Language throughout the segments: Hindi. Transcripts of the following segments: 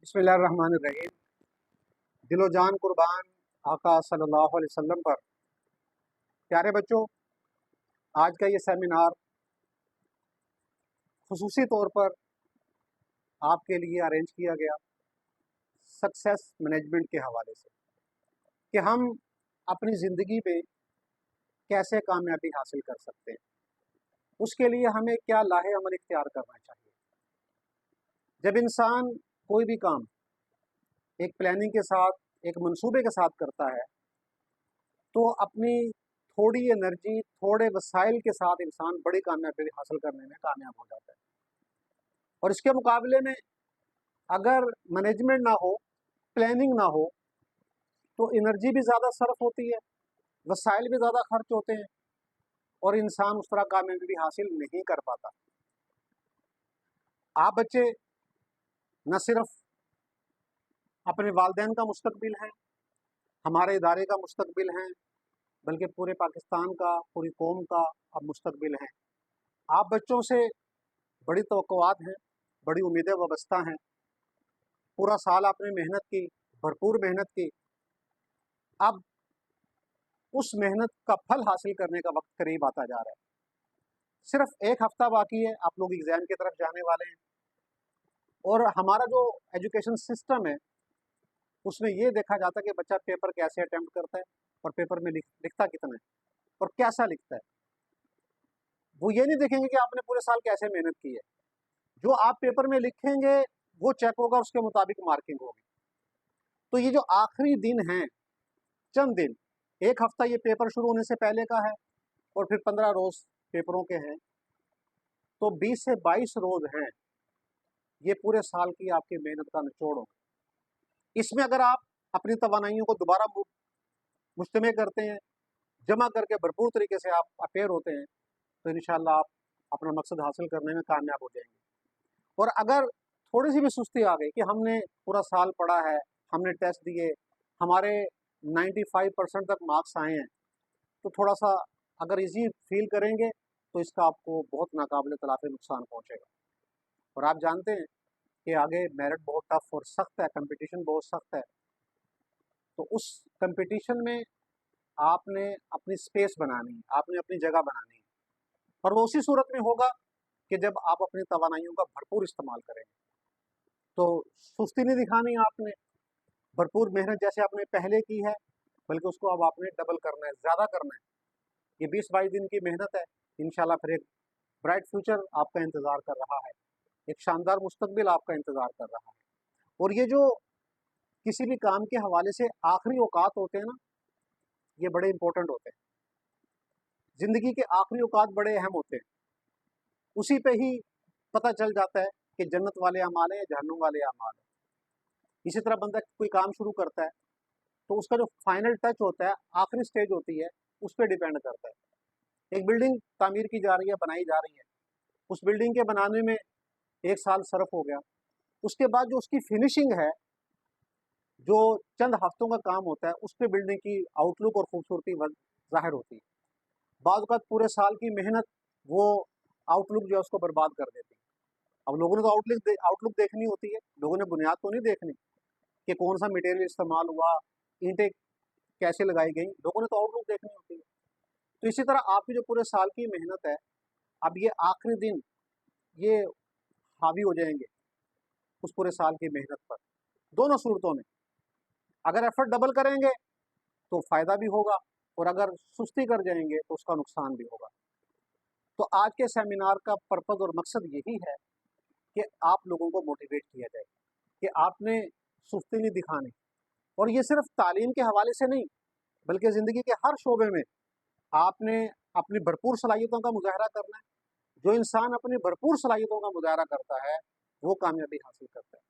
बिस्मिल्लाहिर्रहमानिर्रहीम। दिलो जान कुर्बान आका सल्लल्लाहु अलैहि वसल्लम पर। प्यारे बच्चों, आज का ये सेमिनार खुसूसी तौर पर आपके लिए अरेंज किया गया सक्सेस मैनेजमेंट के हवाले से कि हम अपनी ज़िंदगी में कैसे कामयाबी हासिल कर सकते हैं। उसके लिए हमें क्या लाहे अमल इख्तियार करना चाहिए। जब इंसान कोई भी काम एक प्लानिंग के साथ, एक मंसूबे के साथ करता है, तो अपनी थोड़ी एनर्जी, थोड़े वसाइल के साथ इंसान बड़ी कामयाबी हासिल करने में कामयाब हो जाता है। और इसके मुकाबले में अगर मैनेजमेंट ना हो, प्लानिंग ना हो, तो एनर्जी भी ज़्यादा सर्फ होती है, वसाइल भी ज़्यादा खर्च होते हैं और इंसान उस तरह कामयाबी भी हासिल नहीं कर पाता। आप बच्चे न सिर्फ अपने वालिदैन का मुस्तकबिल हैं, हमारे इदारे का मुस्तकबिल हैं, बल्कि पूरे पाकिस्तान का, पूरी कौम का अब मुस्तकबिल हैं। आप बच्चों से बड़ी तवक्कुआत हैं, बड़ी उम्मीदें वाबस्ता हैं। पूरा साल आपने मेहनत की, भरपूर मेहनत की। अब उस मेहनत का फल हासिल करने का वक्त करीब आता जा रहा है। सिर्फ एक हफ्ता बाकी है, आप लोग एग्ज़ाम की तरफ जाने वाले हैं। और हमारा जो एजुकेशन सिस्टम है, उसमें ये देखा जाता है कि बच्चा पेपर कैसे अटेम्प्ट करता है और पेपर में लिखता कितना है और कैसा लिखता है। वो ये नहीं देखेंगे कि आपने पूरे साल कैसे मेहनत की है। जो आप पेपर में लिखेंगे वो चेक होगा, उसके मुताबिक मार्किंग होगी। तो ये जो आखिरी दिन हैं, चंद दिन, एक हफ्ता ये पेपर शुरू होने से पहले का है और फिर 15 रोज पेपरों के हैं, तो 20 से 22 रोज हैं। ये पूरे साल की आपकी मेहनत का निचोड़ होगा। इसमें अगर आप अपनी तवानाइयों को दोबारा मुज्तमे करते हैं, जमा करके भरपूर तरीके से आप अपेयर होते हैं, तो इंशाल्लाह आप अपना मकसद हासिल करने में कामयाब हो जाएंगे। और अगर थोड़ी सी भी सुस्ती आ गई कि हमने पूरा साल पढ़ा है, हमने टेस्ट दिए, हमारे 95% तक मार्क्स आए हैं, तो थोड़ा सा अगर इजी फील करेंगे तो इसका आपको बहुत नाकाबिले तलाफी नुकसान पहुंचेगा। और आप जानते हैं कि आगे मेरिट बहुत टफ और सख्त है, कंपटीशन बहुत सख्त है। तो उस कंपटीशन में आपने अपनी स्पेस बनानी है, आपने अपनी जगह बनानी है। और वो उसी सूरत में होगा कि जब आप अपनी तवानाइयों का भरपूर इस्तेमाल करेंगे। तो सुस्ती नहीं दिखानी आपने, भरपूर मेहनत जैसे आपने पहले की है, बल्कि उसको अब आपने डबल करना है, ज़्यादा करना है। ये 20-22 दिन की मेहनत है, इंशाल्लाह फिर एक ब्राइट फ्यूचर आपका इंतज़ार कर रहा है, एक शानदार मुस्तकबिल आपका इंतज़ार कर रहा है। और ये जो किसी भी काम के हवाले से आखिरी औकात होते हैं ना, ये बड़े इंपॉर्टेंट होते हैं। ज़िंदगी के आखिरी औकात बड़े अहम होते हैं। उसी पे ही पता चल जाता है कि जन्नत वाले अमाल हैं या जहन्नुम वाले अमाल हैं। इसी तरह बंदा कोई काम शुरू करता है, तो उसका जो फाइनल टच होता है, आखिरी स्टेज होती है, उस पर डिपेंड करता है। एक बिल्डिंग तामीर की जा रही है, बनाई जा रही है, उस बिल्डिंग के बनाने में 1 साल सर्फ हो गया। उसके बाद जो उसकी फिनिशिंग है, जो चंद हफ्तों का काम होता है, उस पर बिल्डिंग की आउटलुक और खूबसूरती ज़ाहिर होती है। बाद वक़्त पूरे साल की मेहनत वो आउटलुक जो है उसको बर्बाद कर देती है। अब लोगों ने तो आउटलुक देखनी होती है, लोगों ने बुनियाद तो नहीं देखनी कि कौन सा मटेरियल इस्तेमाल हुआ, ईंटें कैसे लगाई गई, लोगों ने तो आउटलुक देखनी होती है। तो इसी तरह आपकी जो पूरे साल की मेहनत है, अब ये आखिरी दिन ये हावी हो जाएंगे उस पूरे साल की मेहनत पर। दोनों सूरतों में अगर एफर्ट डबल करेंगे तो फ़ायदा भी होगा, और अगर सुस्ती कर जाएंगे तो उसका नुकसान भी होगा। तो आज के सेमिनार का पर्पज़ और मकसद यही है कि आप लोगों को मोटिवेट किया जाए कि आपने सुस्ती नहीं दिखानी। और ये सिर्फ तालीम के हवाले से नहीं, बल्कि ज़िंदगी के हर शोबे में आपने अपनी भरपूर सलाहियतों का मुजाहरा करना है। जो इंसान अपनी भरपूर सलाहियतों का मुजाहरा करता है, वो कामयाबी हासिल करता है।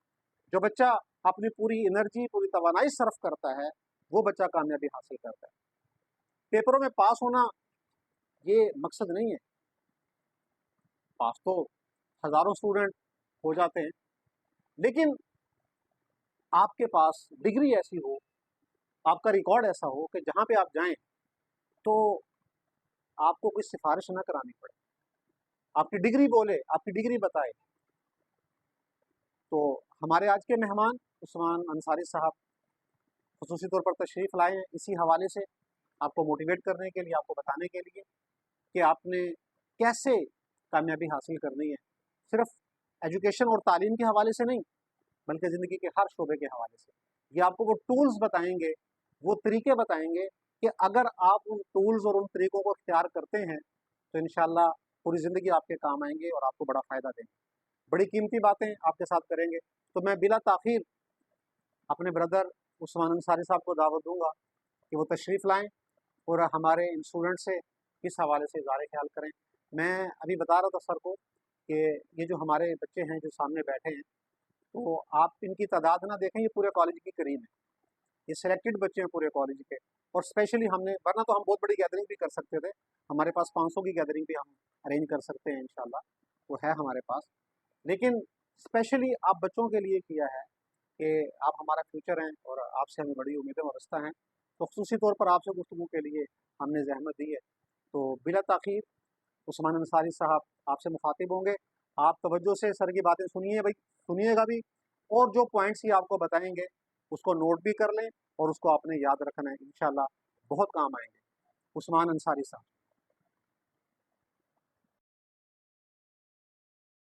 जो बच्चा अपनी पूरी एनर्जी, पूरी तवानाई सर्फ करता है, वो बच्चा कामयाबी हासिल करता है। पेपरों में पास होना ये मकसद नहीं है। पास तो हज़ारों स्टूडेंट हो जाते हैं, लेकिन आपके पास डिग्री ऐसी हो, आपका रिकॉर्ड ऐसा हो कि जहाँ पे आप जाएं तो आपको कोई सिफारिश ना करानी पड़े, आपकी डिग्री बोले, आपकी डिग्री बताए। तो हमारे आज के मेहमान उस्मान अंसारी साहब ख़ुसूसी तौर पर तशरीफ़ लाए हैं इसी हवाले से, आपको मोटिवेट करने के लिए, आपको बताने के लिए कि आपने कैसे कामयाबी हासिल करनी है, सिर्फ एजुकेशन और तालीम के हवाले से नहीं, बल्कि ज़िंदगी के हर शोबे के हवाले से। ये आपको वो टूल्स बताएंगे, वो तरीके बताएंगे कि अगर आप उन टूल्स और उन तरीकों को इख्तियार करते हैं तो इंशाल्लाह पूरी ज़िंदगी आपके काम आएंगे और आपको बड़ा फ़ायदा देंगे। बड़ी कीमती बातें आपके साथ करेंगे, तो मैं बिला ताख़ीर अपने ब्रदर उस्मान अंसारी साहब को दावत दूंगा कि वो तशरीफ़ लाएं और हमारे इन स्टूडेंट से इस हवाले से इज़हार ख्याल करें। मैं अभी बता रहा था सर को कि ये जो हमारे बच्चे हैं जो सामने बैठे हैं, तो आप इनकी तादाद ना देखें, ये पूरे कॉलेज की करीब है, ये सिलेक्टेड बच्चे हैं पूरे कॉलेज के। और स्पेशली हमने, वरना तो हम बहुत बड़ी गैदरिंग भी कर सकते थे, हमारे पास 500 की गैदरिंग भी हम अरेंज कर सकते हैं इंशाल्लाह, वो है हमारे पास। लेकिन स्पेशली आप बच्चों के लिए किया है कि आप हमारा फ्यूचर हैं और आपसे हमें बड़ी उम्मीदें वाबस्ता हैं, तो ख़ुसूसी तौर पर आपसे गुफ्तगू के लिए हमने ज़हमत दी है। तो बिला ताख़ीर उस्मान अंसारी साहब आपसे मुखातिब होंगे। आप तवज्जो से सर की बातें सुनिए भाई, सुनिएगा भी, और जो पॉइंट्स ही आपको बताएंगे उसको नोट भी कर लें और उसको आपने याद रखना है, इंशाल्लाह बहुत काम आएंगे। उस्मान अंसारी साहब।